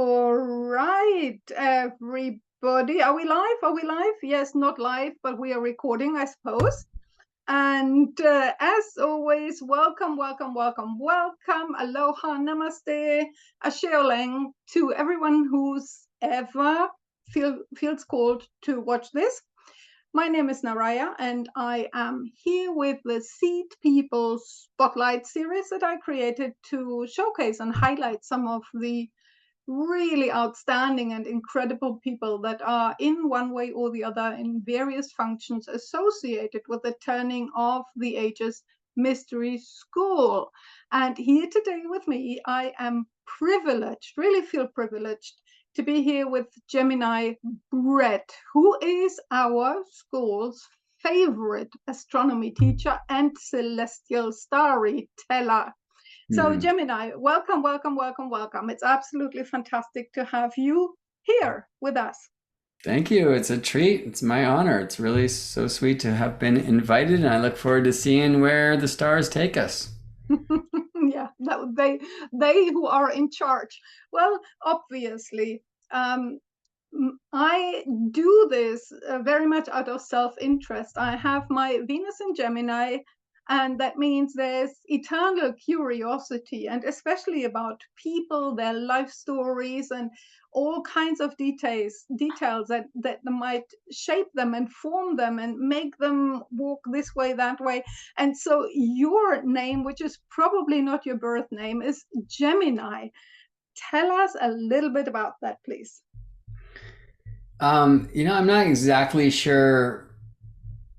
All right, everybody. Are we live? Are we live? Yes, not live, but we are recording, I suppose. And as always, welcome, welcome, welcome, welcome. Aloha, namaste, asheoleng to everyone who's ever feels called to watch this. My name is Naraya, and I am here with the Seed People Spotlight series that I created to showcase and highlight some of the really outstanding and incredible people that are in one way or the other in various functions associated with the turning of the ages mystery school. And here today with me, I am privileged, really feel privileged to be here with Gemini Brett, who is our school's favorite astronomy teacher and celestial storyteller. So Gemini, welcome, welcome, welcome, welcome. It's absolutely fantastic to have you here with us. Thank you. It's a treat. It's my honor. It's really so sweet to have been invited, and I look forward to seeing where the stars take us. Yeah, they who are in charge. Well, obviously, I do this very much out of self-interest. I have my Venus in Gemini, and that means there's eternal curiosity, and especially about people, their life stories, and all kinds of details that might shape them and form them and make them walk this way, that way. And so your name, which is probably not your birth name, is Gemini. Tell us a little bit about that, please. I'm not exactly sure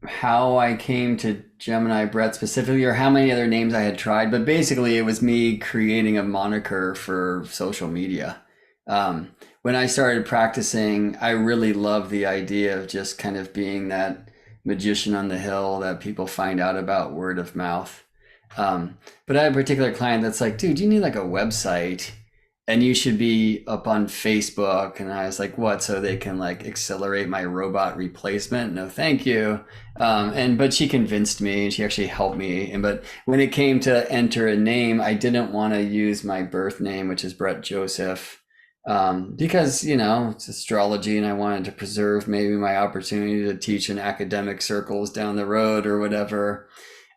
how I came to Gemini Brett specifically or how many other names I had tried, but basically it was me creating a moniker for social media. When I started practicing, I really loved the idea of just kind of being that magician on the hill that people find out about word of mouth. But I had a particular client that's like, dude, you need like a website and you should be up on Facebook. And I was like, what? So they can like accelerate my robot replacement? No, thank you. But she convinced me and she actually helped me. But when it came to enter a name, I didn't want to use my birth name, which is Brett Joseph. Because, it's astrology and I wanted to preserve maybe my opportunity to teach in academic circles down the road or whatever.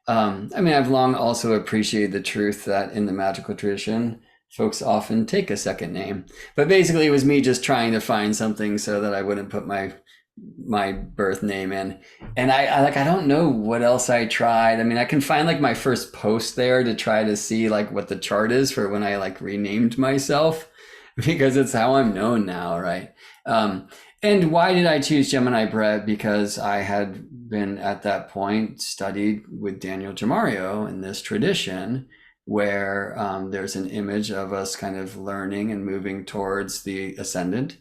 I've long also appreciated the truth that in the magical tradition, folks often take a second name. But basically, it was me just trying to find something so that I wouldn't put my birth name in. And I don't know what else I tried. I can find like my first post there to try to see like what the chart is for when I like renamed myself, because it's how I'm known now, right? And why did I choose Gemini Brett? Because I had been at that point studied with Daniel Giamario in this tradition where there's an image of us kind of learning and moving towards the ascendant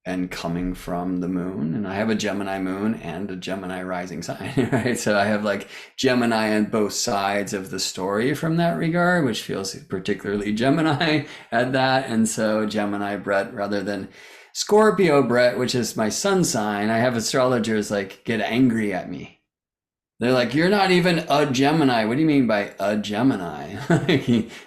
and coming from the moon. And I have a Gemini moon and a Gemini rising sign, right? So I have like Gemini on both sides of the story from that regard, which feels particularly Gemini at that. And so Gemini Brett rather than Scorpio Brett, which is my sun sign, I have astrologers like get angry at me. They're like, you're not even a Gemini. What do you mean by a Gemini?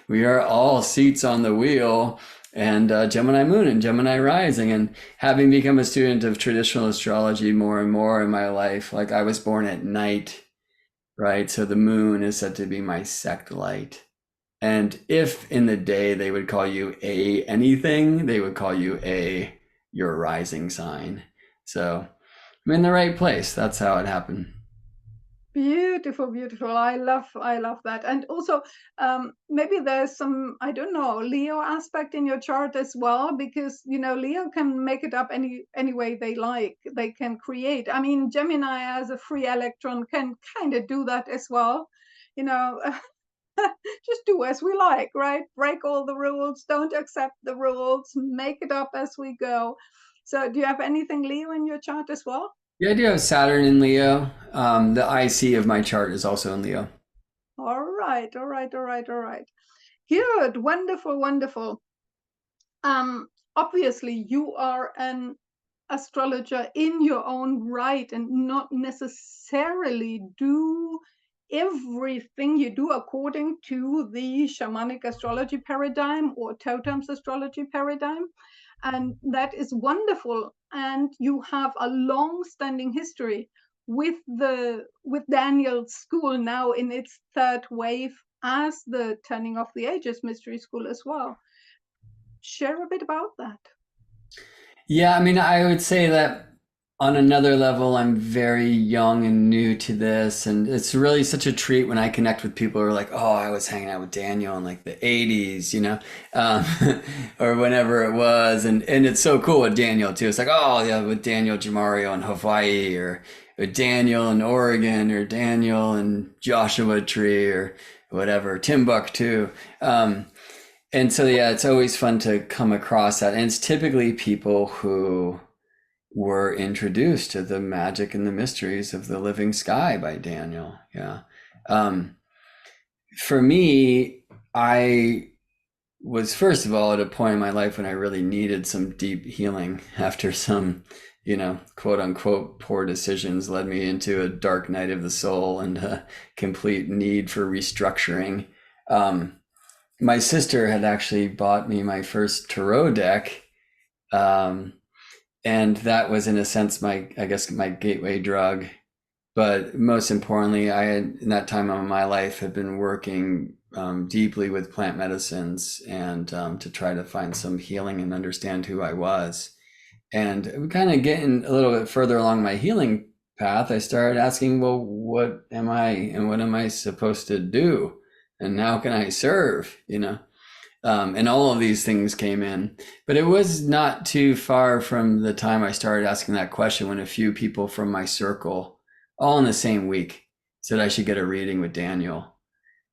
We are all seats on the wheel, and Gemini moon and Gemini rising. And having become a student of traditional astrology more and more in my life, like I was born at night, right? So the moon is said to be my sect light. And if in the day they would call you a anything, they would call you a your rising sign. So I'm in the right place. That's how it happened. Beautiful, beautiful. I love that. And also, maybe there's some, I don't know, Leo aspect in your chart as well, because Leo can make it up any way they like. They can create. Gemini as a free electron can kind of do that as well. Just do as we like, right? Break all the rules, don't accept the rules, make it up as we go. So, do you have anything Leo in your chart as well? Yeah, I do have Saturn in Leo. The IC of my chart is also in Leo. All right, all right, all right, all right. Good, wonderful, wonderful. Obviously, you are an astrologer in your own right and not necessarily do everything you do according to the shamanic astrology paradigm or TOTAMS astrology paradigm. And that is wonderful. And you have a long-standing history with Daniel's school now in its third wave as the Turning of the Ages Mystery School as well. Share a bit about that. Yeah, I mean, I would say that on another level, I'm very young and new to this, and it's really such a treat when I connect with people who are like, "Oh, I was hanging out with Daniel in like the '80s, um, or whenever it was," and it's so cool with Daniel too. It's like, "Oh, yeah, with Daniel Giamario in Hawaii, or with Daniel in Oregon, or Daniel in Joshua Tree, or whatever, Timbuktu." And so, yeah, it's always fun to come across that. And it's typically people who were introduced to the magic and the mysteries of the living sky by Daniel. Yeah. Um, for me, I was, first of all, at a point in my life when I really needed some deep healing after some, quote unquote, poor decisions led me into a dark night of the soul and a complete need for restructuring. My sister had actually bought me my first tarot deck. And that was in a sense I guess my gateway drug. But most importantly, I had in that time of my life had been working deeply with plant medicines and to try to find some healing and understand who I was. And kind of getting a little bit further along my healing path, I started asking, well, what am I and what am I supposed to do? And how can I serve? And all of these things came in. But it was not too far from the time I started asking that question when a few people from my circle, all in the same week, said I should get a reading with Daniel.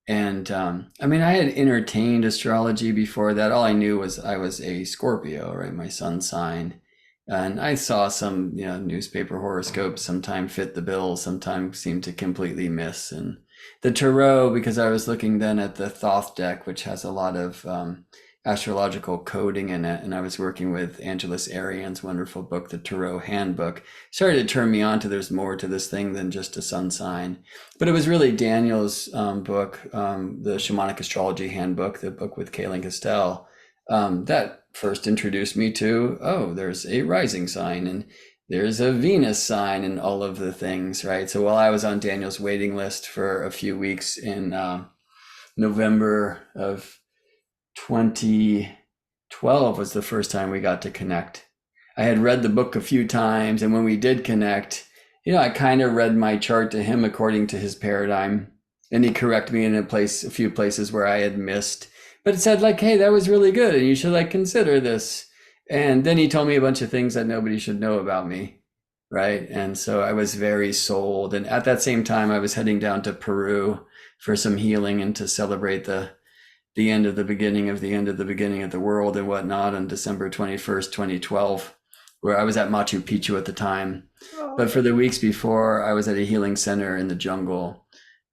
And I mean, I had entertained astrology before that. All I knew was I was a Scorpio, right? My sun sign. And I saw some, newspaper horoscopes sometimes fit the bill, sometimes seemed to completely miss. And the tarot, because I was looking then at the Thoth deck, which has a lot of astrological coding in it, and I was working with Angeles Arian's wonderful book, The Tarot Handbook, started to turn me on to there's more to this thing than just a sun sign. But it was really Daniel's book, the Shamanic Astrology Handbook, the book with Kaylin Castell, that first introduced me to, there's a rising sign and there's a Venus sign and all of the things, right? So while I was on Daniel's waiting list for a few weeks in November of 2012 was the first time we got to connect. I had read the book a few times, and when we did connect, I kind of read my chart to him according to his paradigm, and he corrected me in a few places where I had missed. But it said like, hey, that was really good, and you should consider this. And then he told me a bunch of things that nobody should know about me, right? And so I was very sold. And at that same time, I was heading down to Peru for some healing and to celebrate the end of the beginning of the end of the beginning of the world and whatnot on December 21st, 2012, where I was at Machu Picchu at the time. But for the weeks before, I was at a healing center in the jungle.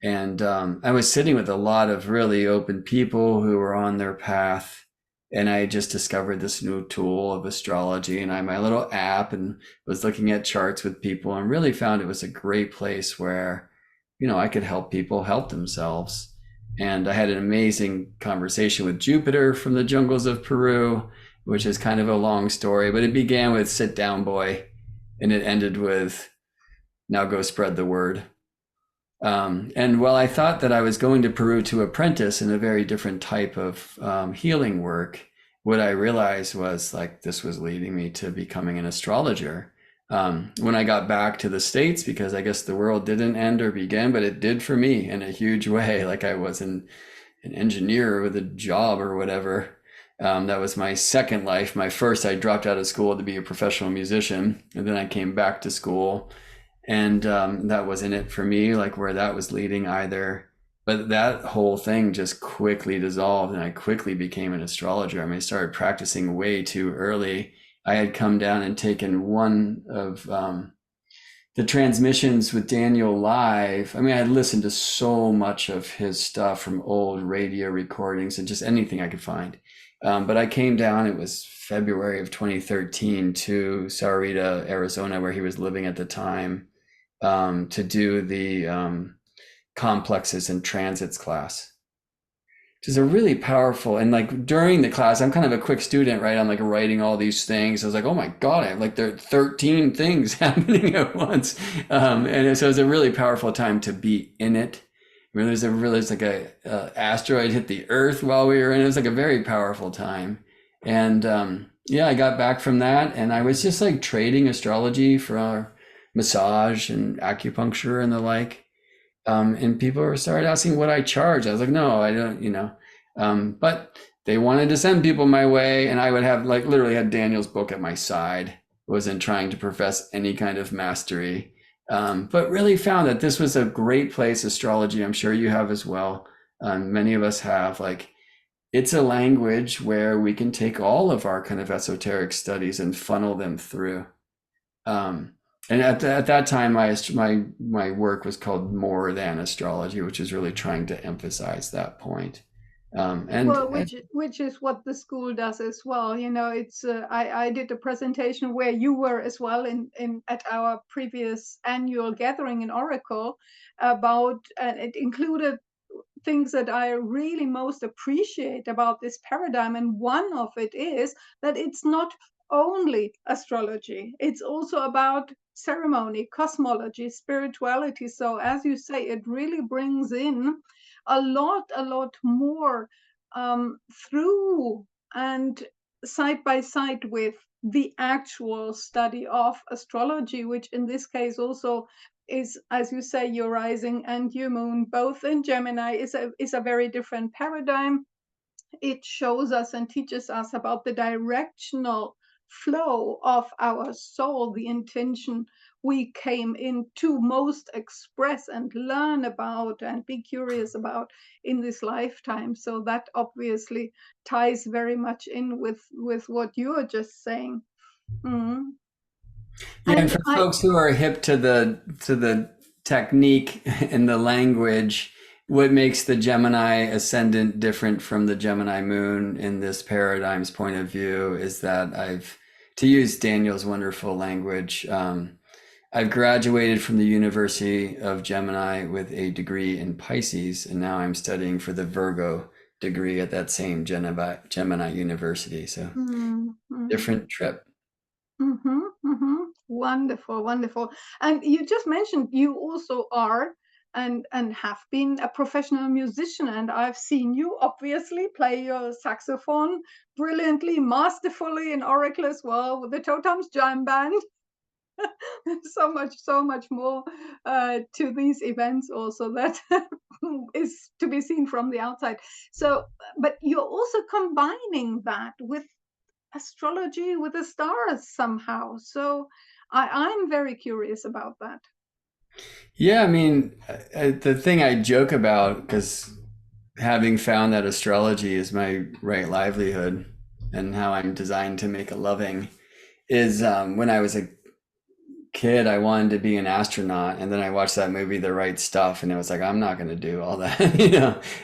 And I was sitting with a lot of really open people who were on their path. And I just discovered this new tool of astrology, and I had my little app and was looking at charts with people and really found it was a great place where, I could help people help themselves. And I had an amazing conversation with Jupiter from the jungles of Peru, which is kind of a long story, but it began with sit down, boy, and it ended with now go spread the word. And while I thought that I was going to Peru to apprentice in a very different type of healing work, what I realized was this was leading me to becoming an astrologer. When I got back to the States, because I guess the world didn't end or begin, but it did for me in a huge way. I was an engineer with a job or whatever. That was my second life. My first, I dropped out of school to be a professional musician, and then I came back to school. And that wasn't it for me, where that was leading either. But that whole thing just quickly dissolved, and I quickly became an astrologer. I mean, I started practicing way too early. I had come down and taken one of the transmissions with Daniel live. I mean, I had listened to so much of his stuff from old radio recordings and just anything I could find. But I came down, it was February of 2013, to Sahuarita, Arizona, where he was living at the time, to do the complexes and transits class, which is a really powerful. And like during the class, I'm kind of a quick student, right? I'm like writing all these things. I was like, oh my God, I have like there are 13 things happening at once. And so it was a really powerful time to be in it. There's like a asteroid hit the Earth while we were in it. It was like a very powerful time. And yeah, I got back from that, and I was just like trading astrology for massage and acupuncture and the like. And people started asking what I charge. I was like, no, I don't, but they wanted to send people my way, and I would have like literally had Daniel's book at my side. Wasn't trying to profess any kind of mastery, but really found that this was a great place. Astrology, I'm sure you have as well. Many of us have. Like, it's a language where we can take all of our kind of esoteric studies and funnel them through. And at that time, my work was called More Than Astrology, which is really trying to emphasize that point. Well, which is what the school does as well. It's I did a presentation where you were as well in at our previous annual gathering in Oracle about, it included things that I really most appreciate about this paradigm. And one of it is that it's not only astrology, it's also about ceremony, cosmology, spirituality. So as you say, it really brings in a lot more through and side by side with the actual study of astrology, which in this case also is, as you say, your rising and your moon, both in Gemini, is a very different paradigm. It shows us and teaches us about the directional flow of our soul, the intention we came in to most express and learn about and be curious about in this lifetime. So that obviously ties very much in with what you are just saying. Mm. Yeah, and And for folks who are hip to the technique and the language, what makes the Gemini ascendant different from the Gemini moon in this paradigm's point of view is that to use Daniel's wonderful language, I've graduated from the University of Gemini with a degree in Pisces, and now I'm studying for the Virgo degree at that same Gemini University. So different trip. Mm-hmm, mm-hmm. Wonderful, wonderful. And you just mentioned you also are and have been a professional musician, and I've seen you obviously play your saxophone brilliantly, masterfully in Oracle as well with the TOTAMS Jam Band. So much more to these events also that is to be seen from the outside. So, but you're also combining that with astrology, with the stars somehow. So I'm very curious about that. Yeah, I mean, the thing I joke about, because having found that astrology is my right livelihood and how I'm designed to make a living, is when I was a kid, I wanted to be an astronaut, and then I watched that movie, The Right Stuff, and it was like, I'm not going to do all that,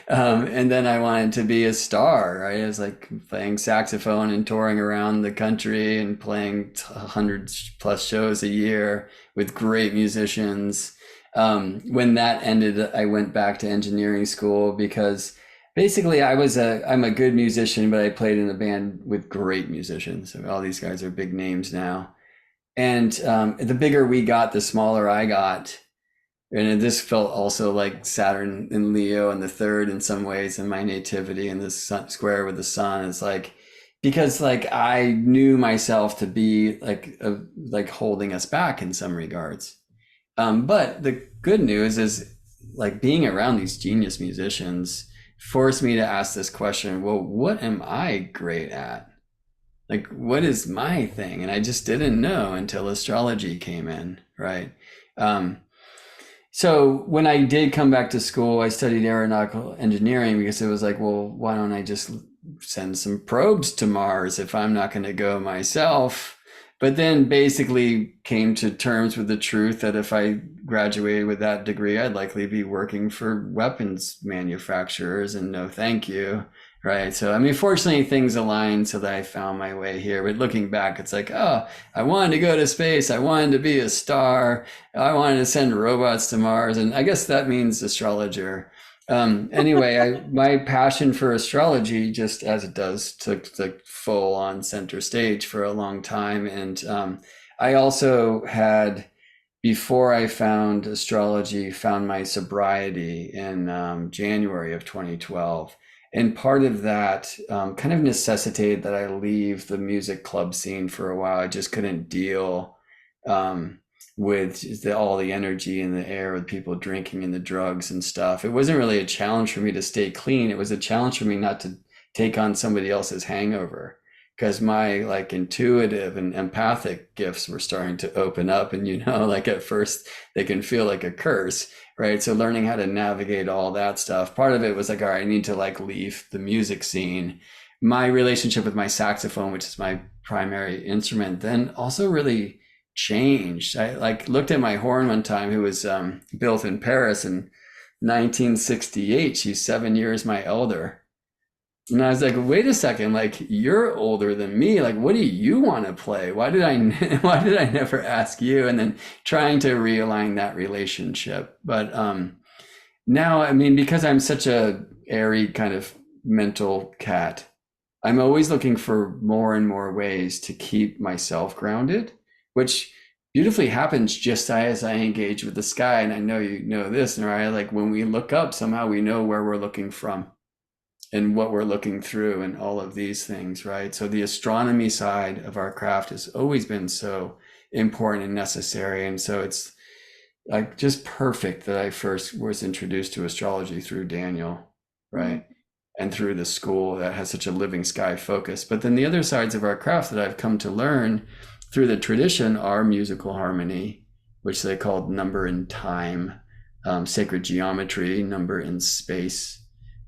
And then I wanted to be a star, right? I was like playing saxophone and touring around the country and playing hundreds plus shows a year with great musicians. When that ended, I went back to engineering school because basically I'm a good musician, but I played in a band with great musicians. So all these guys are big names now. And the bigger we got, the smaller I got. And this felt also like Saturn in Leo and the third in some ways, and my nativity and the sun, square with the sun. It's like, because like I knew myself to be like holding us back in some regards. But the good news is, like, being around these genius musicians forced me to ask this question, well, what am I great at? Like, what is my thing? And I just didn't know until astrology came in, right? So when I did come back to school, I studied aeronautical engineering because it was like, well, why don't I just send some probes to Mars if I'm not going to go myself? But then basically came to terms with the truth that if I graduated with that degree, I'd likely be working for weapons manufacturers, and no thank you. Right. So, I mean, fortunately, things aligned so that I found my way here. But looking back, it's like, oh, I wanted to go to space. I wanted to be a star. I wanted to send robots to Mars. And I guess that means astrologer. Anyway, my passion for astrology, just as it does, took the full on center stage for a long time. And I also had, before I found astrology, found my sobriety in January of 2012. And part of that kind of necessitated that I leave the music club scene for a while. I just couldn't deal with all the energy in the air with people drinking and the drugs and stuff. It wasn't really a challenge for me to stay clean. It was a challenge for me not to take on somebody else's hangover, because my like intuitive and empathic gifts were starting to open up. And like at first they can feel like a curse, right? So learning how to navigate all that stuff, part of it was like, all right, I need to like leave the music scene. My relationship with my saxophone, which is my primary instrument, then also really changed. I like looked at my horn one time, who was built in Paris in 1968. She's 7 years my elder. And I was like, wait a second, like you're older than me. Like, what do you want to play? Why did I never ask you? And then trying to realign that relationship. But now, I mean, because I'm such a airy kind of mental cat, I'm always looking for more and more ways to keep myself grounded, which beautifully happens just as I engage with the sky. And I know you know this, Naraya, like when we look up, somehow we know where we're looking from and what we're looking through and all of these things, right? So the astronomy side of our craft has always been so important and necessary. And so it's like just perfect that I first was introduced to astrology through Daniel, right? Mm-hmm. And through the school that has such a living sky focus. But then the other sides of our craft that I've come to learn through the tradition are musical harmony, which they called number and time, sacred geometry, number in space,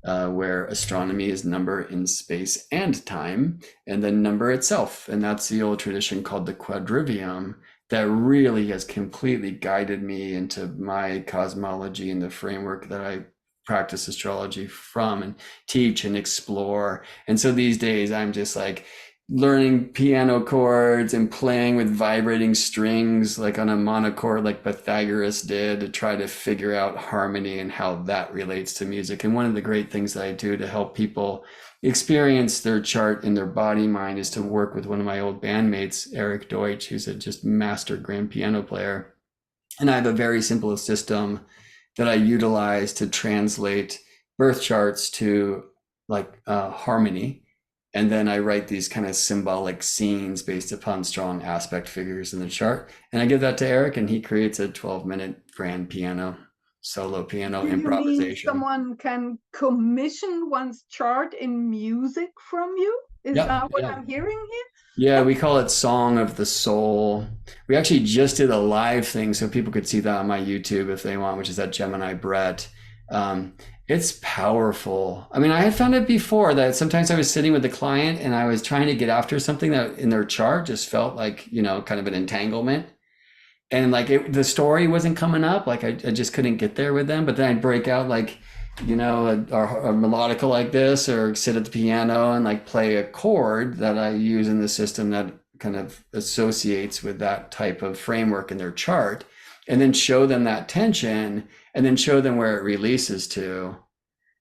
where astronomy is number in space and time, and then number itself. And that's the old tradition called the quadrivium that really has completely guided me into my cosmology and the framework that I practice astrology from and teach and explore. And so these days I'm just like learning piano chords and playing with vibrating strings like on a monochord like Pythagoras did, to try to figure out harmony and how that relates to music. And one of the great things that I do to help people experience their chart in their body mind is to work with one of my old bandmates, Eric Deutsch, who's a just master grand piano player. And I have a very simple system that I utilize to translate birth charts to like harmony. And then I write these kind of symbolic scenes based upon strong aspect figures in the chart. And I give that to Eric, and he creates a 12-minute grand piano, solo piano improvisation. You mean someone can commission one's chart in music from you? Is that what I'm hearing here? Yeah, we call it Song of the Soul. We actually just did a live thing so people could see that on my YouTube if they want, which is at Gemini Brett. It's powerful. I mean, I had found it before that sometimes I was sitting with the client and I was trying to get after something that in their chart just felt like, kind of an entanglement. And like the story wasn't coming up. Like I just couldn't get there with them. But then I'd break out like, a melodica like this, or sit at the piano and like play a chord that I use in the system that kind of associates with that type of framework in their chart, and then show them that tension, and then show them where it releases to,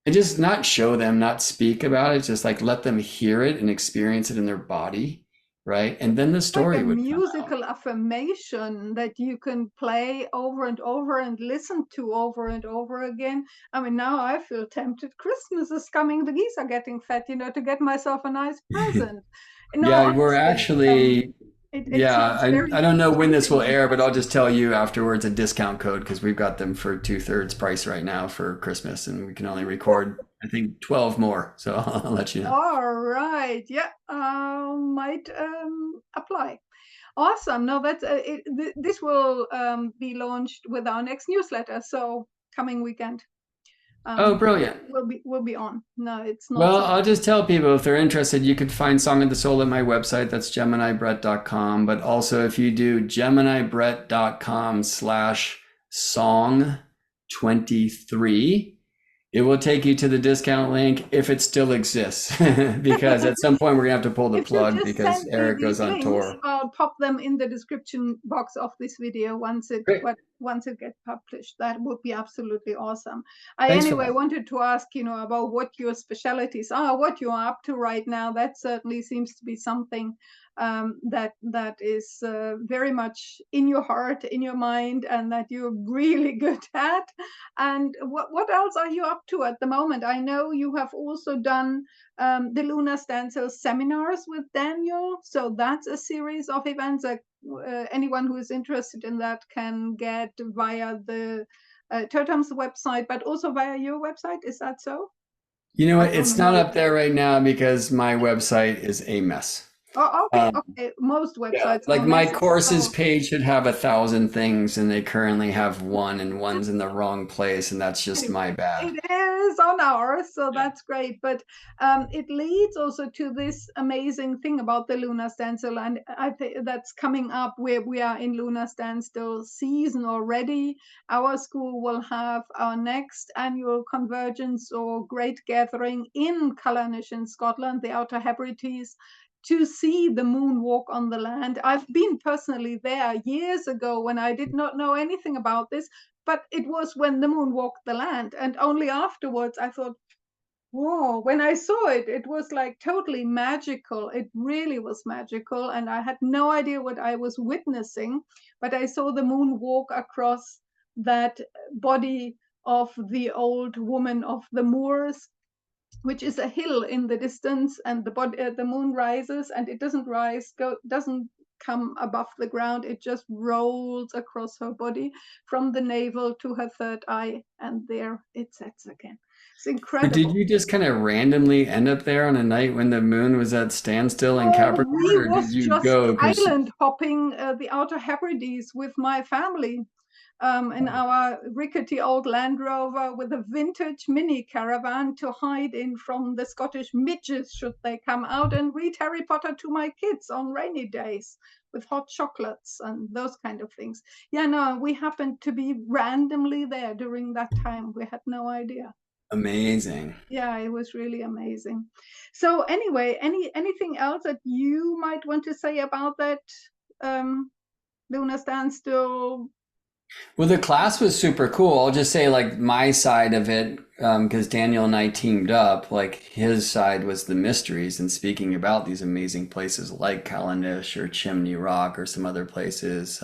and just not show them, not speak about it, just like let them hear it and experience it in their body, right? And then the story would come out. Musical affirmation that you can play over and over and listen to over and over again. I mean, now I feel tempted. Christmas is coming. The geese are getting fat, to get myself a nice present. No, yeah, honestly, we're actually... I don't know when this will air, but I'll just tell you afterwards a discount code, because we've got them for 2/3 price right now for Christmas, and we can only record, I think, 12 more. So I'll let you know. All right. Yeah, might apply. Awesome. No, that's this will be launched with our next newsletter. So coming weekend. Oh, brilliant. We'll be on. No, it's not. Well, I'll just tell people, if they're interested, you could find Song of the Soul at my website. That's geminibrett.com. But also if you do geminibrett.com/song23, It will take you to the discount link if it still exists, because at some point we're gonna have to pull the If you plug just because send me Eric these goes on links, tour. I'll pop them in the description box of this video once it Great. gets published. That would be absolutely awesome. I Thanks for anyway that. wanted to ask, about what your specialties are, what you are up to right now. That certainly seems to be something that is very much in your heart, in your mind, and that you're really good at. And what else are you up to at the moment? I know you have also done the Lunar Stencil seminars with Daniel. So that's a series of events that anyone who is interested in that can get via the TOTAMS website, but also via your website. Is that so? You know I what? don't It's not know. up there right now because my website is a mess. Oh, okay, Um, okay. Most yeah, websites are like my messes. courses So page should have 1,000 things, and they currently have one, and one's in the wrong place, and that's just my bad. it is on ours, so that's great. But it leads also to this amazing thing about the Lunar Stencil, and I think that's coming up where we are in Lunar Standstill season already. Our school will have our next annual convergence or great gathering in Callanish in Scotland, the Outer Hebrides, to see the moonwalk on the land. I've been personally there years ago when I did not know anything about this, but it was when the moon walked the land. And only afterwards I thought, whoa, when I saw it, it was like totally magical. It really was magical. And I had no idea what I was witnessing, but I saw the moon walk across that body of the old woman of the Moors, which is a hill in the distance, and the moon rises, and it doesn't come above the ground. It just rolls across her body from the navel to her third eye, and there it sets again. It's But did incredible. you just kind of randomly end up there on a night when the moon was at standstill in Oh, Capricorn, we or did was you just go because island hopping the Outer Hebrides with my family in our rickety old Land Rover with a vintage mini caravan to hide in from the Scottish midges should they come out, and read Harry Potter to my kids on rainy days with hot chocolates and those kind of things? Yeah, no, we happened to be randomly there during that time. We had no idea. amazing? Yeah, it was really amazing. So anyway, anything else that you might want to say about that um, Lunar Standstill? Well, the class was super cool. I'll just say, like, my side of it, because Daniel and I teamed up, like, his side was the mysteries and speaking about these amazing places like Callanish or Chimney Rock or some other places.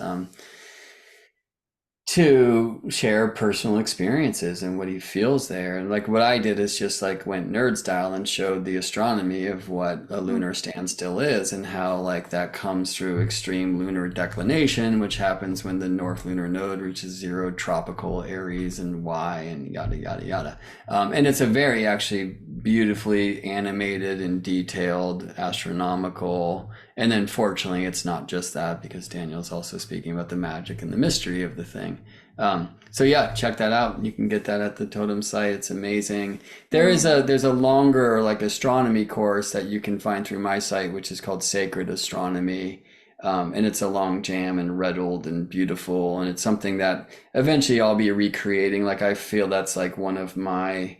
To share personal experiences and what he feels there. And like what I did is just like went nerd style and showed the astronomy of what a lunar standstill is and how like that comes through extreme lunar declination, which happens when the north lunar node reaches zero tropical Aries and Y and yada yada yada. And it's a very actually beautifully animated and detailed astronomical. And then fortunately, it's not just that because Daniel's also speaking about the magic and the mystery of the thing. So yeah, check that out. You can get that at the Totem site. It's amazing. There's a longer like astronomy course that you can find through my site, which is called Sacred Astronomy. And it's a long jam and riddled and beautiful. And it's something that eventually I'll be recreating. Like I feel that's like one of my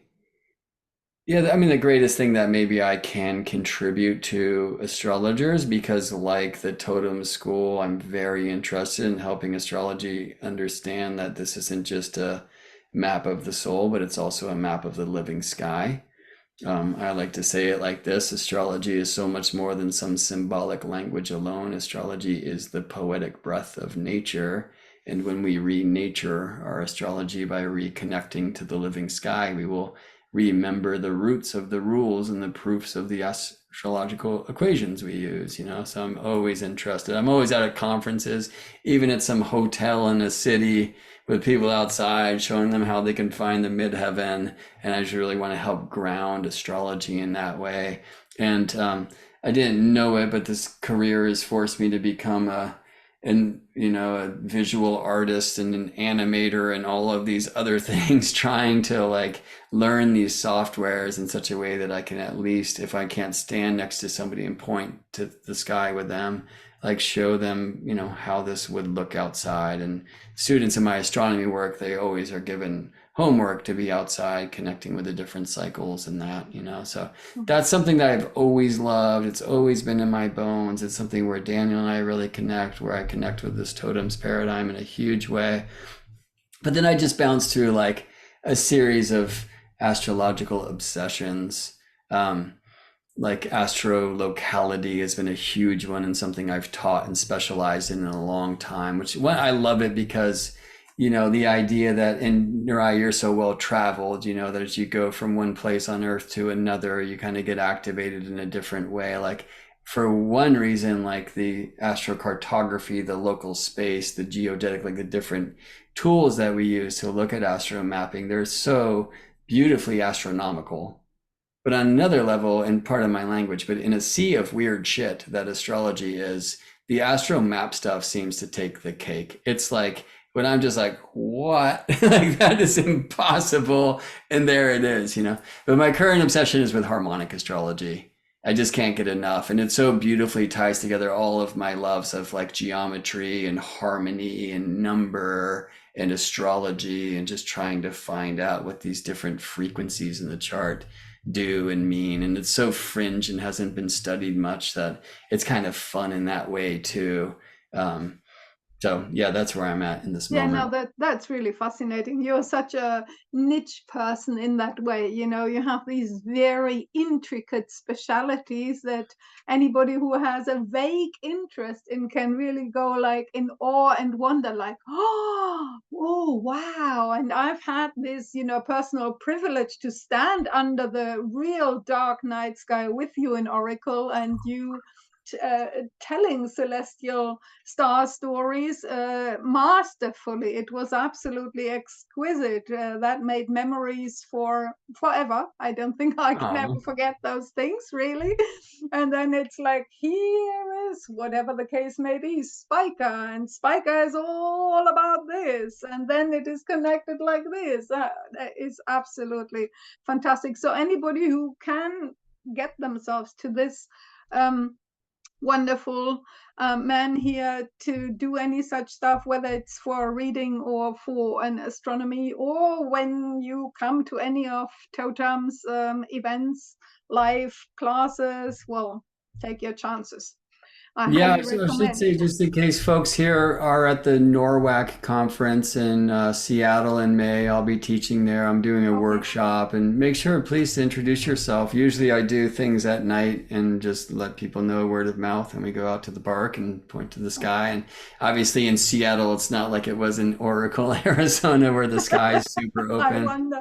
yeah, I mean, the greatest thing that maybe I can contribute to astrologers, because like the totem school, I'm very interested in helping astrology understand that this isn't just a map of the soul, but it's also a map of the living sky. I like to say it like this: astrology is so much more than some symbolic language alone. Astrology is the poetic breath of nature. And when we re-nature our astrology by reconnecting to the living sky, we will remember the roots of the rules and the proofs of the astrological equations we use, you know. So I'm always interested. I'm always out at conferences, even at some hotel in a city with people outside, showing them how they can find the midheaven. And I just really want to help ground astrology in that way. And I didn't know it, but this career has forced me to become a visual artist and an animator and all of these other things, trying to like learn these softwares in such a way that I can, at least if I can't stand next to somebody and point to the sky with them, like show them, how this would look outside. And students in my astronomy work, they always are given homework to be outside, connecting with the different cycles and that, you know. So Mhm. that's something that I've always loved. It's always been in my bones. It's something where Daniel and I really connect, where I connect with this totems paradigm in a huge way. But then I just bounced through like a series of astrological obsessions. Like astrolocality has been a huge one and something I've taught and specialized in a long time, which one I love it because, you know, the idea that in Naraya, you're so well traveled, you know, that as you go from one place on earth to another, you kind of get activated in a different way. Like for one reason, like the astrocartography, the local space, the geodetic, like the different tools that we use to look at astro mapping, they're so beautifully astronomical. But on another level, and part of my language, but in a sea of weird shit that astrology is, the astro map stuff seems to take the cake. It's like when I'm just like, what? Like that is impossible. And there it is, you know. But my current obsession is with harmonic astrology. I just can't get enough. And it so beautifully ties together all of my loves of like geometry and harmony and number and astrology and just trying to find out what these different frequencies in the chart do and mean. And it's so fringe and hasn't been studied much that it's kind of fun in that way too. Um, so yeah, that's where I'm at in this Yeah, no, moment. that's really fascinating. You're such a niche person in that way. You know, you have these very intricate specialities that anybody who has a vague interest in can really go like in awe and wonder, like, oh, wow. And I've had this, you know, personal privilege to stand under the real dark night sky with you in Oracle, and you uh, telling celestial star stories masterfully. It was absolutely exquisite. That made memories for forever. I don't think I can ever Oh, forget those things, really. And then it's like, here is whatever the case may be, Spica, and Spica is all about this, and then it is connected like this. That is absolutely fantastic. So anybody who can get themselves to this um, wonderful man here to do any such stuff, whether it's for a reading or for an astronomy, or when you come to any of TOTAM's events, live classes, well, take your chances. I yeah, highly so I should recommend. say, just in case folks here are at the NORWAC conference in Seattle in May, I'll be teaching there. I'm doing a Okay. workshop, and make sure, please, to introduce yourself. Usually I do things at night and just let people know word of mouth, and we go out to the park and point to the sky. And obviously in Seattle, it's not like it was in Oracle, Arizona, where the sky is super I open. wonder.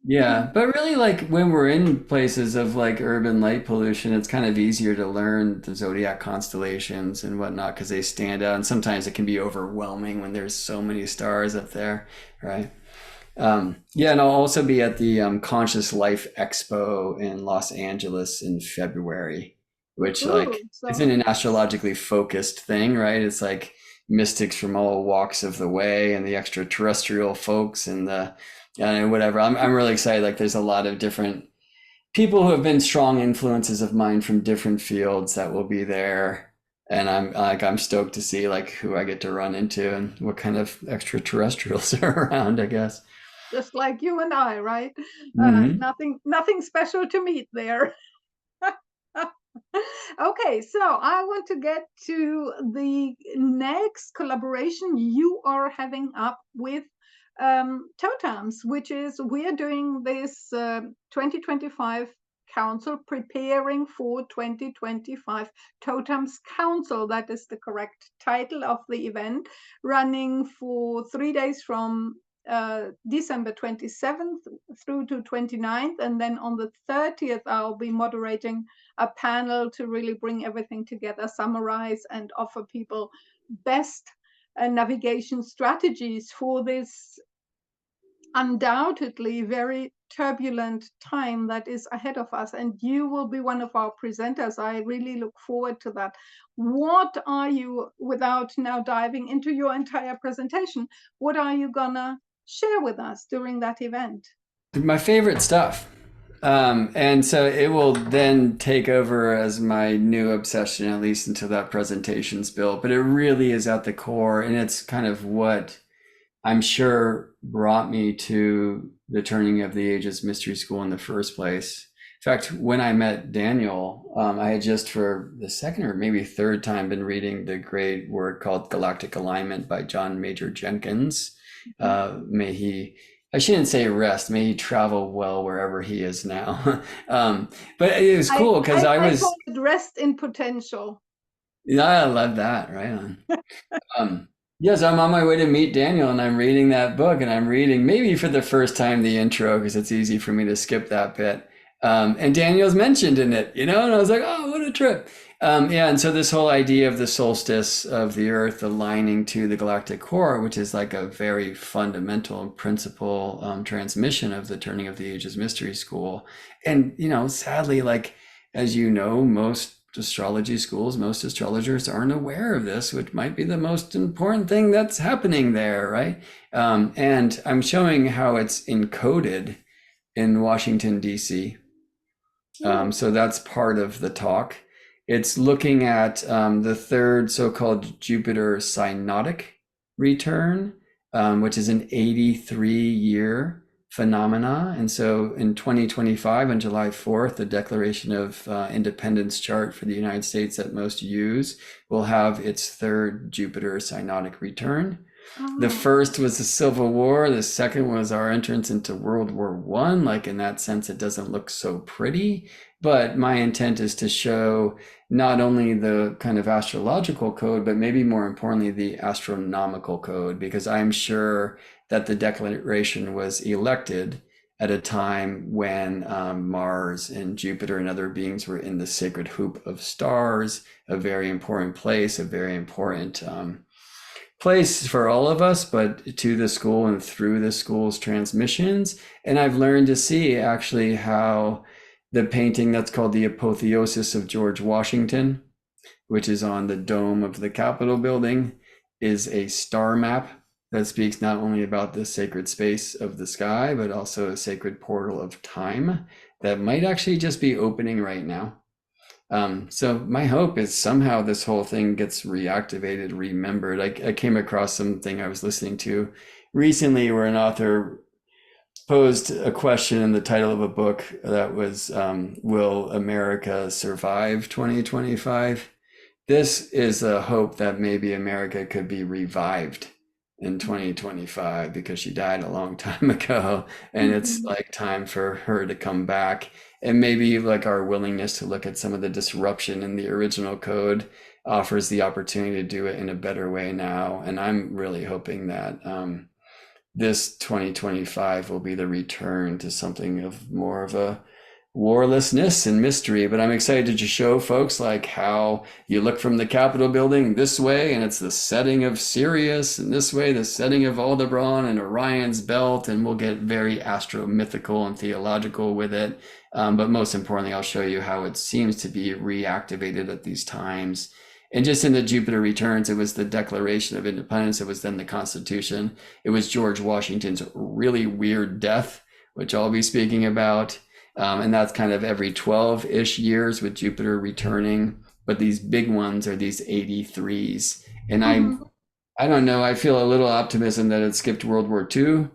Yeah, but really, like when we're in places of like urban light pollution, it's kind of easier to learn the zodiac constellations and whatnot because they stand out. And sometimes it can be overwhelming when there's so many stars up there, right? Yeah, and I'll also be at the Conscious Life Expo in Los Angeles in February, which like Ooh, isn't so an astrologically focused thing, right? It's like mystics from all walks of the way and the extraterrestrial folks and the and whatever. I'm really excited. Like there's a lot of different people who have been strong influences of mine from different fields that will be there. And I'm stoked to see like who I get to run into and what kind of extraterrestrials are around, I guess. just like you and I, right? Hmm. Nothing special to meet there. Okay, so I want to get to the next collaboration you are having up with TOTAMS, which is we're doing this 2025 council preparing for 2025 TOTAMS Council. That is the correct title of the event, running for 3 days from December 27th through to 29th. And then on the 30th, I'll be moderating a panel to really bring everything together, summarize, and offer people best navigation strategies for this undoubtedly very turbulent time that is ahead of us. And you will be one of our presenters. I really look forward to that. What are you, without now diving into your entire presentation, what are you gonna share with us during that event? My favorite stuff. And so it will then take over as my new obsession, at least until that presentation's built. But it really is at the core, and it's kind of what I'm sure brought me to the Turning of the Ages Mystery School in the first place. In fact, when I met Daniel, I had just for the second or maybe third time been reading the great work called Galactic Alignment by John Major Jenkins. May he, I shouldn't say rest, may he travel well wherever he is now. But it was cool because I I was, call it rest in potential. yeah, I love that. Right on. Yes, I'm on my way to meet Daniel and I'm reading that book and I'm reading maybe for the first time the intro because it's easy for me to skip that bit. And Daniel's mentioned in it, and I was like, oh, what a trip. Yeah, and so this whole idea of the solstice of the Earth aligning to the galactic core, which is like a very fundamental principle transmission of the Turning of the Ages Mystery School. And, sadly, like, as you know, most astrology schools, most astrologers aren't aware of this, which might be the most important thing that's happening there, right? And I'm showing how it's encoded in Washington, D.C. So that's part of the talk. It's looking at the third so-called Jupiter synodic return, which is an 83-year phenomena. And so in 2025, on July 4th, the Declaration of Independence chart for the United States that most use will have its third Jupiter synodic return. The first was the Civil War. The second was our entrance into World War One. Like in that sense, it doesn't look so pretty. But my intent is to show not only the kind of astrological code, but maybe more importantly, the astronomical code, because I'm sure that the Declaration was elected at a time when Mars and Jupiter and other beings were in the sacred hoop of stars, a very important place, a very important place for all of us, but to the school and through the school's transmissions. And I've learned to see actually how the painting that's called the Apotheosis of George Washington, which is on the dome of the Capitol building, is a star map that speaks not only about the sacred space of the sky, but also a sacred portal of time that might actually just be opening right now. So my hope is somehow this whole thing gets reactivated, remembered. I came across something I was listening to recently where an author posed a question in the title of a book that was, Will America survive 2025? This is a hope that maybe America could be revived in 2025 because she died a long time ago, and it's like time for her to come back. And maybe like our willingness to look at some of the disruption in the original code offers the opportunity to do it in a better way now. And I'm really hoping that this 2025 will be the return to something of more of a warlessness and mystery. But I'm excited to show folks like how you look from the Capitol building this way and it's the setting of Sirius, and this way the setting of Aldebaran and Orion's belt, and we'll get very astro-mythical and theological with it. But most importantly, I'll show you how it seems to be reactivated at these times. And just in the Jupiter returns, it was the Declaration of Independence. It was then the Constitution. It was George Washington's really weird death, which I'll be speaking about. And that's kind of every 12-ish years with Jupiter returning. But these big ones are these 83s. And I don't know, I feel a little optimism that it skipped World War II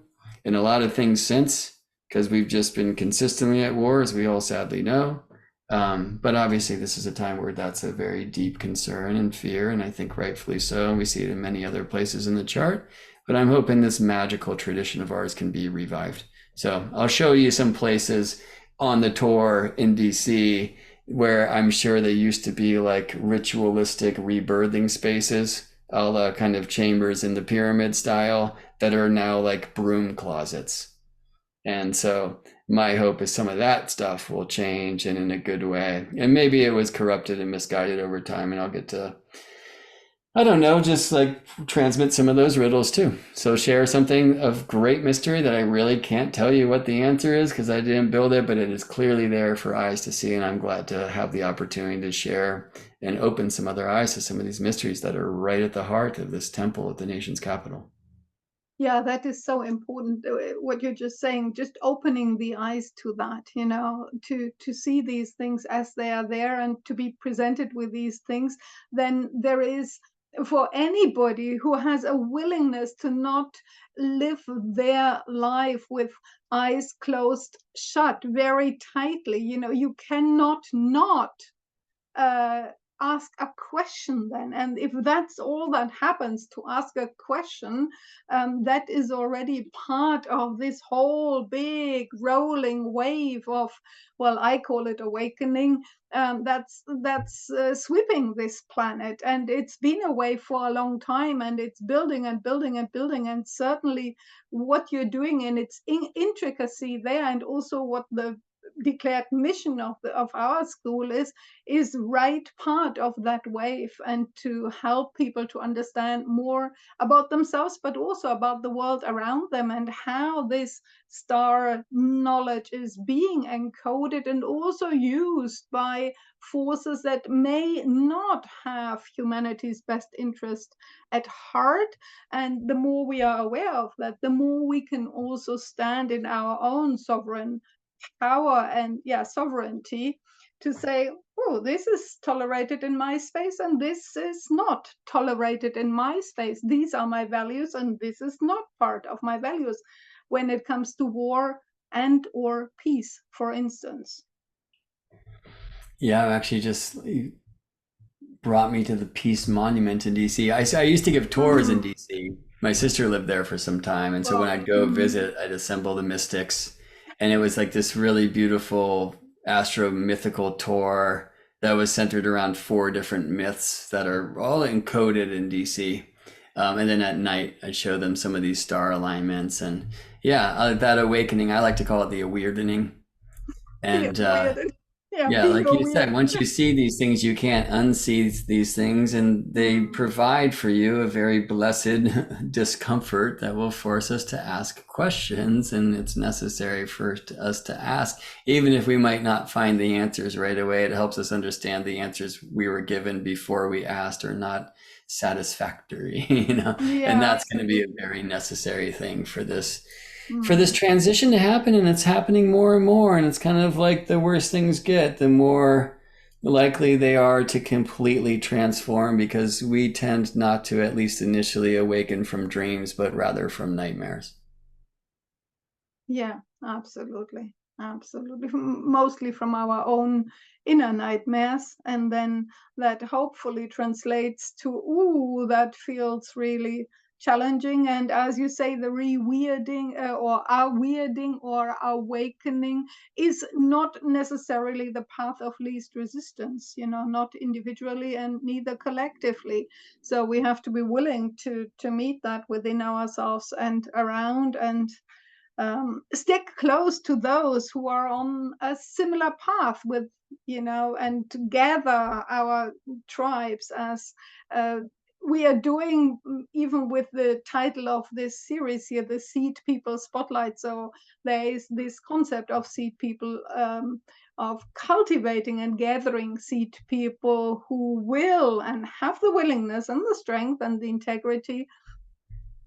and a lot of things since, because we've just been consistently at war, as we all sadly know. But obviously this is a time where that's a very deep concern and fear, and I think rightfully so. We see it in many other places in the chart, but I'm hoping this magical tradition of ours can be revived. So I'll show you some places on the tour in DC where I'm sure they used to be like ritualistic rebirthing spaces, all the kind of chambers in the pyramid style that are now like broom closets. And so my hope is some of that stuff will change, and in a good way. And maybe it was corrupted and misguided over time, and I'll get to, I don't know, just like transmit some of those riddles too. So share something of great mystery that I really can't tell you what the answer is because I didn't build it, but it is clearly there for eyes to see. And I'm glad to have the opportunity to share and open some other eyes to some of these mysteries that are right at the heart of this temple at the nation's capital. Yeah, that is so important. What you're just saying, just opening the eyes to that, to see these things as they are there and to be presented with these things, then there is for anybody who has a willingness to not live their life with eyes closed shut very tightly. You cannot not uh, ask a question then. And if that's all that happens, to ask a question, that is already part of this whole big rolling wave of, well, I call it awakening, that's sweeping this planet. And it's been a wave for a long time, and it's building and building and building. And certainly what you're doing in its intricacy there, and also what the declared mission of our school is right part of that wave, and to help people to understand more about themselves, but also about the world around them, and how this star knowledge is being encoded and also used by forces that may not have humanity's best interest at heart. And the more we are aware of that, the more we can also stand in our own sovereign power and sovereignty to say, oh, this is tolerated in my space and this is not tolerated in my space. These are my values and this is not part of my values, when it comes to war and or peace, for instance. Yeah, actually just brought me to the Peace Monument in DC. I used to give tours in DC. My sister lived there for some time. And so when I'd go visit, I'd assemble the mystics. And it was like this really beautiful astro-mythical tour that was centered around 4 different myths that are all encoded in DC. And then at night, I'd show them some of these star alignments. And that awakening, I like to call it the awarening. And yeah, like you said, once you see these things, you can't unsee these things, and they provide for you a very blessed discomfort that will force us to ask questions, and it's necessary for us to ask, even if we might not find the answers right away. It helps us understand the answers we were given before we asked are not satisfactory, and that's going to be a very necessary thing for this transition to happen. And it's happening more and more, and it's kind of like the worse things get, the more likely they are to completely transform, because we tend not to, at least initially, awaken from dreams, but rather from nightmares. Yeah, absolutely. Mostly from our own inner nightmares, and then that hopefully translates to, ooh, that feels really challenging. And as you say, the re-weirding or our weirding or awakening is not necessarily the path of least resistance, not individually and neither collectively. So we have to be willing to meet that within ourselves and around, and stick close to those who are on a similar path with, and to gather our tribes, as we are doing, even with the title of this series here, the Seed People Spotlight. So there is this concept of seed people, of cultivating and gathering seed people who will and have the willingness and the strength and the integrity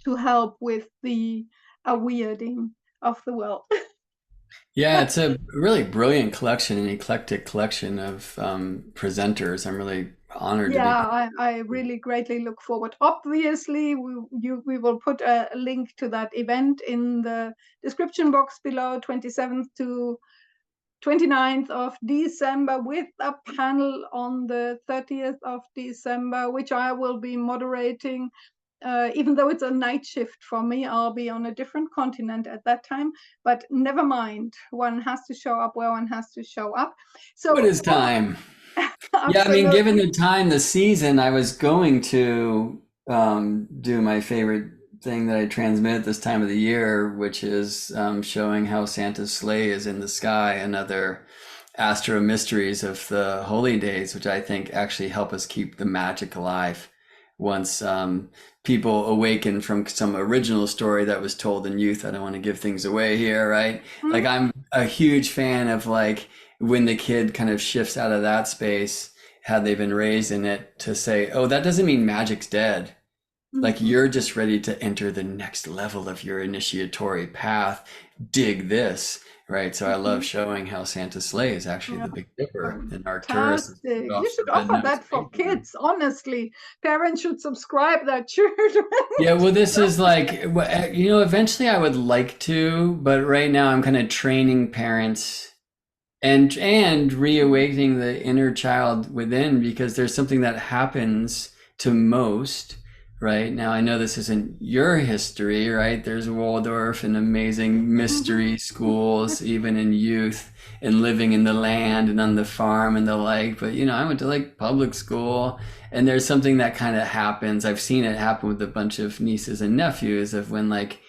to help with the weirding of the world. Yeah, it's a really brilliant collection, an eclectic collection of presenters. I'm really honored to be part. I really greatly look forward. Obviously, we will put a link to that event in the description box below, 27th to 29th of December, with a panel on the 30th of December, which I will be moderating. Even though it's a night shift for me, I'll be on a different continent at that time, but never mind. One has to show up where one has to show up. So What is time? Yeah, I mean, absolutely. given the time, the season, I was going to do my favorite thing that I transmit at this time of the year, which is showing how Santa's sleigh is in the sky, and other astro mysteries of the holy days, which I think actually help us keep the magic alive once people awaken from some original story that was told in youth. I don't want to give things away here, right? Like, I'm a huge fan of, like, when the kid kind of shifts out of that space, had they been raised in it, to say, oh, that doesn't mean magic's dead. Like, you're just ready to enter the next level of your initiatory path. Dig this, right? So I love showing how Santa's sleigh is actually the Big Dipper, and Arcturus is Fantastic. You off should the offer red-nosed that for reindeer. kids, honestly. Parents should subscribe their children. Yeah, well, this is like, eventually I would like to, but right now I'm kind of training parents and reawakening the inner child within, because there's something that happens to most. Right now, I know this isn't your history, right? There's Waldorf and amazing mystery schools, even in youth, and living in the land and on the farm and the like. But I went to like public school, and there's something that kind of happens. I've seen it happen with a bunch of nieces and nephews, of when like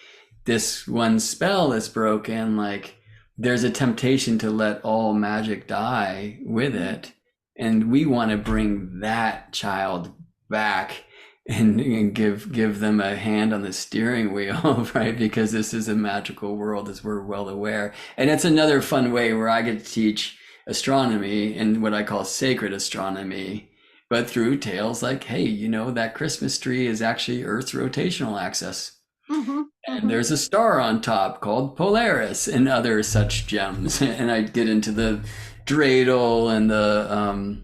this one spell is broken, like there's a temptation to let all magic die with it. And we want to bring that child back, and give them a hand on the steering wheel, right? Because this is a magical world, as we're well aware. And it's another fun way where I get to teach astronomy, and what I call sacred astronomy, but through tales like, hey, that Christmas tree is actually Earth's rotational axis. And there's a star on top called Polaris, and other such gems. And I get into the dreidel and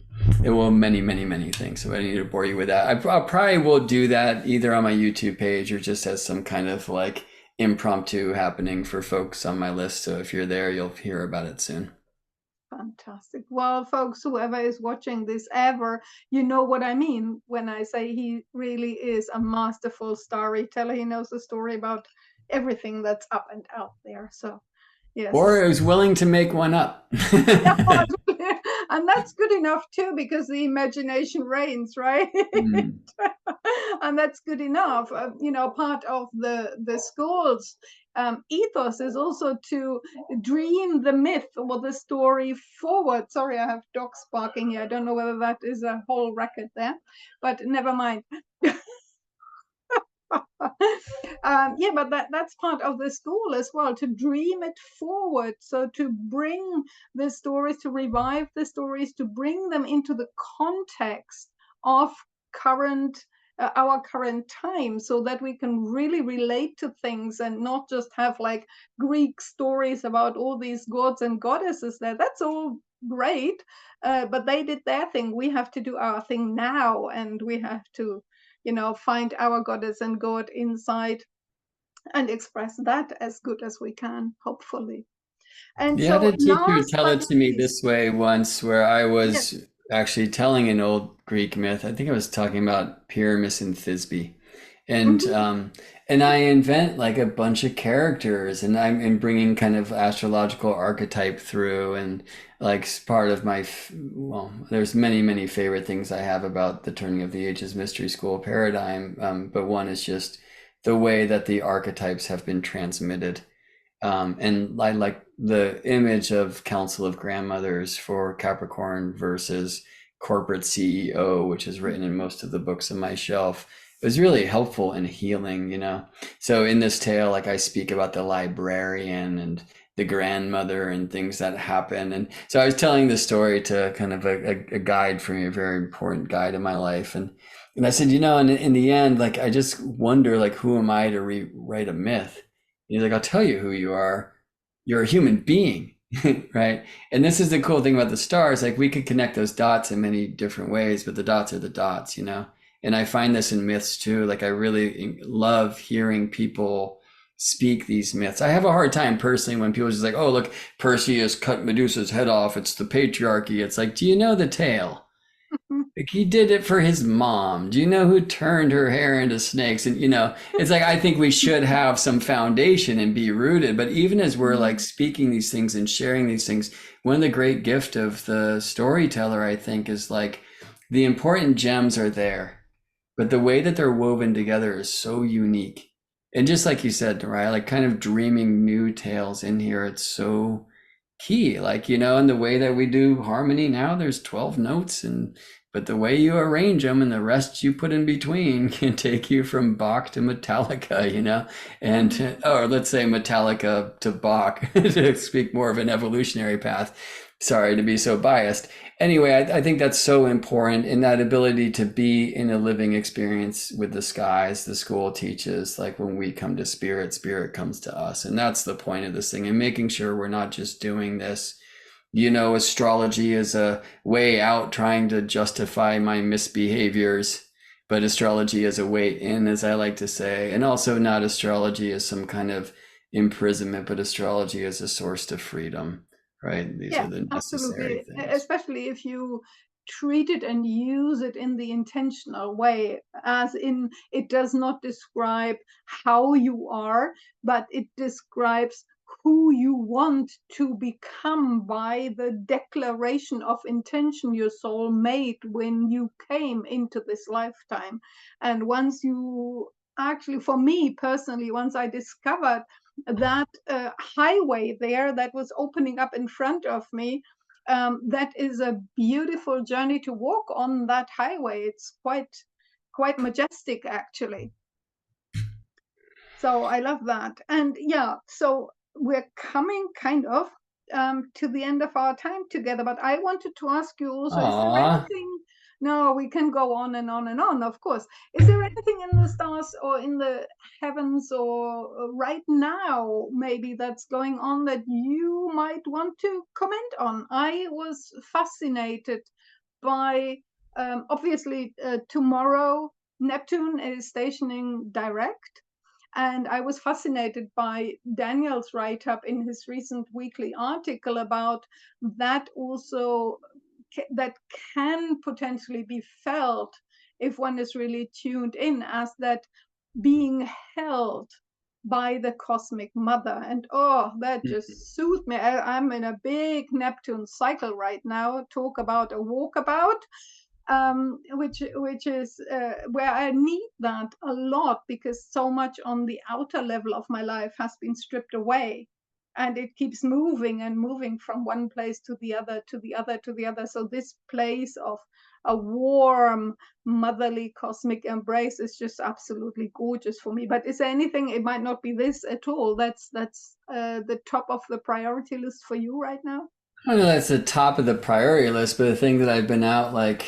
many, many, many things. So I need to bore you with that. I probably will do that either on my YouTube page or just as some kind of like impromptu happening for folks on my list. So if you're there, you'll hear about it soon. Fantastic. Well, folks, whoever is watching this ever, you know what I mean when I say he really is a masterful storyteller. He knows the story about everything that's up and out there. So, yes. Or is willing to make one up. And that's good enough too, because the imagination reigns, right? And that's good enough. Part of the school's ethos is also to dream the myth or the story forward. Sorry, I have dogs barking here. I don't know whether that is a whole record there, but never mind. But that's part of the school as well, to dream it forward. So to bring the stories, to revive the stories, to bring them into the context of our current time, so that we can really relate to things and not just have like Greek stories about all these gods and goddesses there. That's all great, but they did their thing. We have to do our thing now, and we have to find our goddess and god inside and express that as good as we can, hopefully. And Yeah, I so had a teacher last tell but it not to me least, this way once, where I yes. was actually telling an old Greek myth. I think I was talking about Pyramus and Thisbe. And and I invent like a bunch of characters, and I'm bringing kind of astrological archetype through, and like part of my there's many, many favorite things I have about the Turning of the Ages Mystery School paradigm, but one is just the way that the archetypes have been transmitted. And I like the image of Council of Grandmothers for Capricorn versus corporate CEO, which is written in most of the books on my shelf. It was really helpful in healing. So in this tale, like I speak about the librarian and the grandmother and things that happen. And so I was telling the story to kind of a guide for me, a very important guide in my life. And I said, in the end, like, I just wonder, like, who am I to rewrite a myth? And he's like, I'll tell you who you are. You're a human being, right? And this is the cool thing about the stars. Like, we could connect those dots in many different ways, but the dots are the dots, And I find this in myths too. Like, I really love hearing people speak these myths. I have a hard time personally when people just like, oh, look, Perseus cut Medusa's head off. It's the patriarchy. It's like, do you know the tale? Like, he did it for his mom. Do you know who turned her hair into snakes? And, it's like, I think we should have some foundation and be rooted. But even as we're like speaking these things and sharing these things, one of the great gift of the storyteller, I think, is like the important gems are there, but the way that they're woven together is so unique. And just like you said, Naraya, like kind of dreaming new tales in here, it's so key. Like, in the way that we do harmony now, there's 12 notes, but the way you arrange them and the rest you put in between can take you from Bach to Metallica, or let's say Metallica to Bach to speak more of an evolutionary path. Sorry to be so biased. Anyway, I think that's so important in that ability to be in a living experience with the skies. The school teaches, like when we come to spirit, spirit comes to us. And that's the point of this thing. And making sure we're not just doing this. Astrology is a way out trying to justify my misbehaviors, but astrology is a way in, as I like to say. And also not astrology as some kind of imprisonment, but astrology as a source to freedom. Right? These Yeah, are the necessary absolutely. things. Especially if you treat it and use it in the intentional way, as in it does not describe how you are, but it describes who you want to become by the declaration of intention your soul made when you came into this lifetime. And once you actually, for me personally, once I discovered that highway there that was opening up in front of me, that is a beautiful journey to walk on that highway. It's quite majestic, actually. So I love that. And yeah, so we're coming kind of to the end of our time together, but I wanted to ask you also, is there Aw. anything? No, we can go on and on and on, of course. Is there anything in the stars or in the heavens or right now maybe that's going on that you might want to comment on? I was fascinated by, obviously, tomorrow Neptune is stationing direct. And I was fascinated by Daniel's write-up in his recent weekly article about that also, that can potentially be felt if one is really tuned in, as that being held by the cosmic mother. And oh, that just soothed me. I'm in a big Neptune cycle right now. Talk about a walkabout, which is where I need that a lot, because so much on the outer level of my life has been stripped away, and it keeps moving and moving from one place to the other, to the other, to the other. So this place of a warm motherly cosmic embrace is just absolutely gorgeous for me. But is there anything, it might not be this at all, that's the top of the priority list for you right now? I don't know that's the top of the priority list, but the thing that I've been out like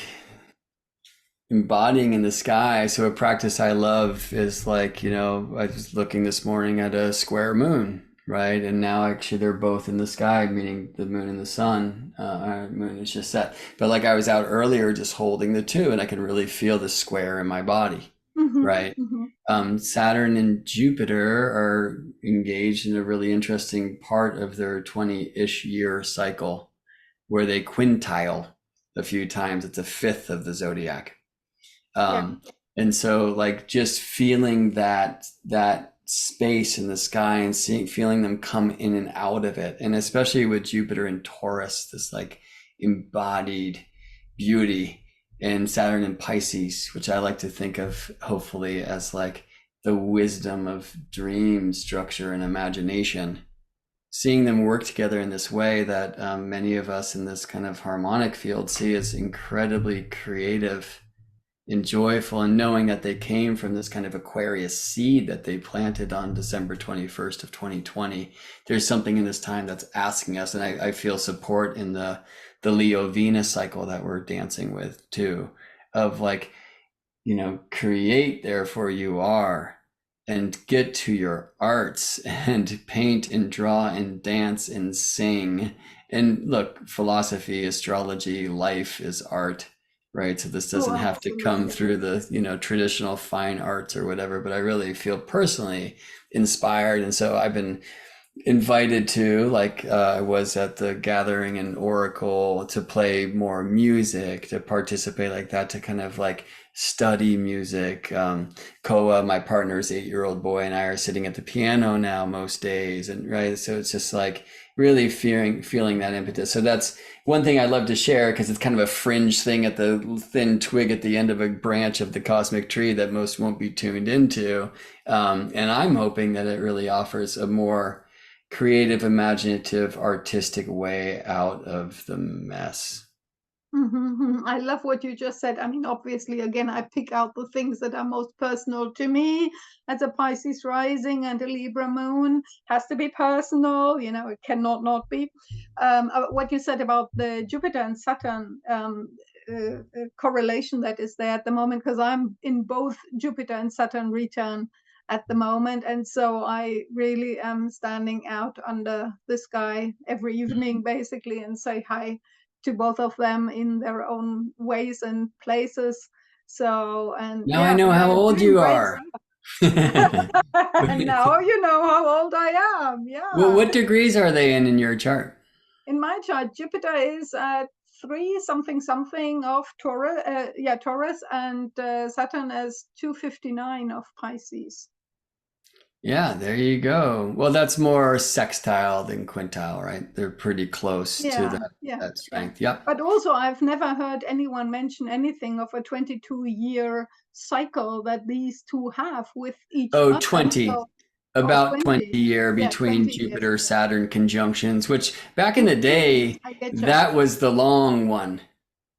embodying in the sky. So a practice I love is like, I was looking this morning at a square moon, right? And now actually they're both in the sky, meaning the moon and the sun. Moon is just set. But like I was out earlier just holding the two, and I can really feel the square in my body, right? Saturn and Jupiter are engaged in a really interesting part of their 20-ish year cycle where they quintile a few times. It's a fifth of the zodiac. Yeah. And so like just feeling that space in the sky and feeling them come in and out of it. And especially with Jupiter in Taurus, this like embodied beauty, and Saturn in Pisces, which I like to think of hopefully as like the wisdom of dream structure and imagination. Seeing them work together in this way that many of us in this kind of harmonic field see as incredibly creative and joyful, and knowing that they came from this kind of Aquarius seed that they planted on December 21st of 2020. There's something in this time that's asking us, and I feel support in the Leo Venus cycle that we're dancing with too, of like, create therefore you are, and get to your arts and paint and draw and dance and sing. And look, philosophy, astrology, life is art, right? So this doesn't have to come through the traditional fine arts or whatever, but I really feel personally inspired. And so I've been invited to, like I was at the gathering in Oracle, to play more music, to participate like that, to kind of like study music. Koa, my partner's 8-year-old boy, and I are sitting at the piano now most days, and right, so it's just like really feeling that impetus. So that's one thing I'd love to share, because it's kind of a fringe thing at the thin twig at the end of a branch of the cosmic tree that most won't be tuned into. And I'm hoping that it really offers a more creative, imaginative, artistic way out of the mess. I love what you just said. I mean, obviously, again, I pick out the things that are most personal to me. As a Pisces rising and a Libra moon, has to be personal. It cannot not be. What you said about the Jupiter and Saturn correlation that is there at the moment, because I'm in both Jupiter and Saturn return at the moment, and so I really am standing out under the sky every evening, basically, and say hi to both of them in their own ways and places. So, and Now I yeah, know how they're old doing you great are. stuff. And now you know how old I am. Well, Yeah. what degrees are they in your chart? In my chart, Jupiter is at 3 something something of Taurus, Taurus, and Saturn is 259 of Pisces. Yeah, there you go. Well, that's more sextile than quintile, right? They're pretty close to Yeah, that yeah, that yeah. strength. Yep. But also, I've never heard anyone mention anything of a 22-year cycle that these two have with each Oh, other. 20. So, oh, About 20 20. year Yeah, between 20 years. Jupiter Saturn conjunctions, which back in the day, I get you. that was the long one,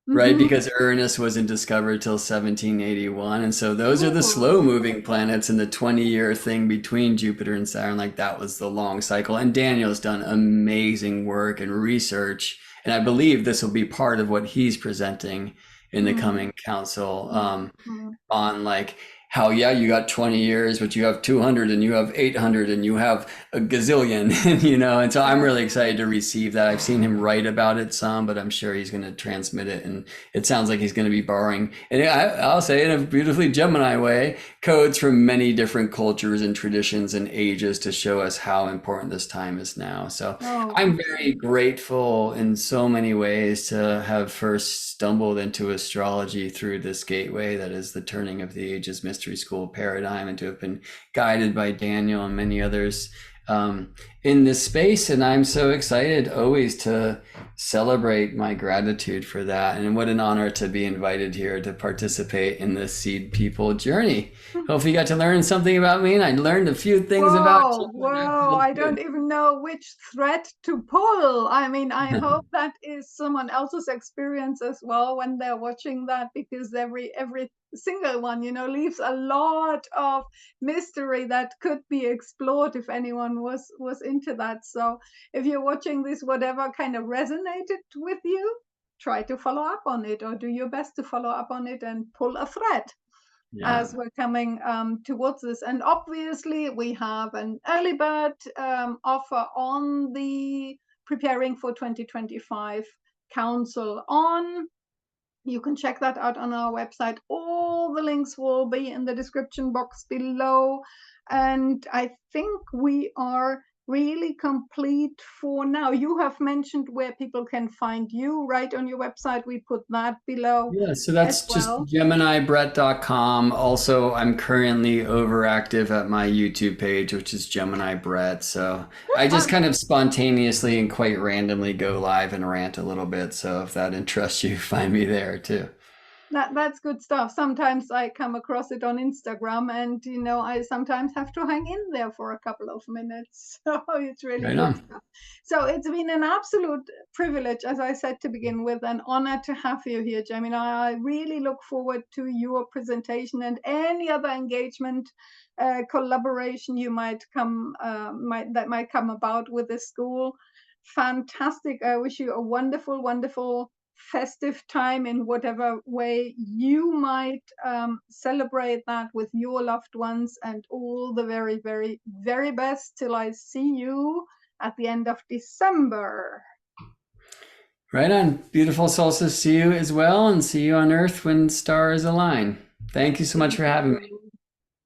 right? Mm-hmm. Because Uranus wasn't discovered till 1781. And so those are the Ooh. slow moving planets, and the 20-year thing between Jupiter and Saturn, like that was the long cycle. And Daniel's done amazing work and research. And I believe this will be part of what he's presenting in the coming council. Mm-hmm. On like how, yeah, you got 20 years, but you have 200 and you have 800 and you have a gazillion, and so I'm really excited to receive that. I've seen him write about it some, but I'm sure he's going to transmit it, and it sounds like he's going to be borrowing, and I'll say in a beautifully Gemini way, codes from many different cultures and traditions and ages to show us how important this time is now. So Oh, I'm very grateful in so many ways to have first stumbled into astrology through this gateway that is the turning of the ages mystery school paradigm, and to have been guided by Daniel and many others in this space. And I'm so excited always to celebrate my gratitude for that. And what an honor to be invited here to participate in the Seed People journey. Hopefully you got to learn something about me, and I learned a few things about you. whoa, I don't even know which thread to pull. I mean, I hope that is someone else's experience as well when they're watching that, because every single one, leaves a lot of mystery that could be explored if anyone was into that. So if you're watching this, whatever kind of resonated with you, try to follow up on it, or do your best to follow up on it and pull a thread Yeah. as we're coming towards this. And obviously, we have an early bird offer on the Preparing for 2025 Council on. You can check that out on our website. All the links will be in the description box below. And I think we are really complete for now. You have mentioned where people can find you, right, on your website. We put that below Yeah, so as that's just well. GeminiBrett.com. Also, I'm currently overactive at my YouTube page, which is Gemini Brett. So I just kind of spontaneously and quite randomly go live and rant a little bit. So if that interests you, find me there too. That's good stuff. Sometimes I come across it on Instagram, and I sometimes have to hang in there for a couple of minutes. So it's really Right good on. stuff. So it's been an absolute privilege, as I said to begin with, an honor to have you here, Gemini. I really look forward to your presentation and any other engagement, collaboration you might come about with the school. Fantastic. I wish you a wonderful, wonderful festive time in whatever way you might celebrate that with your loved ones, and all the very, very, very best till I see you at the end of December. Right on. Beautiful solstice to you as well, and see you on Earth when stars align. Thank you so much for having me.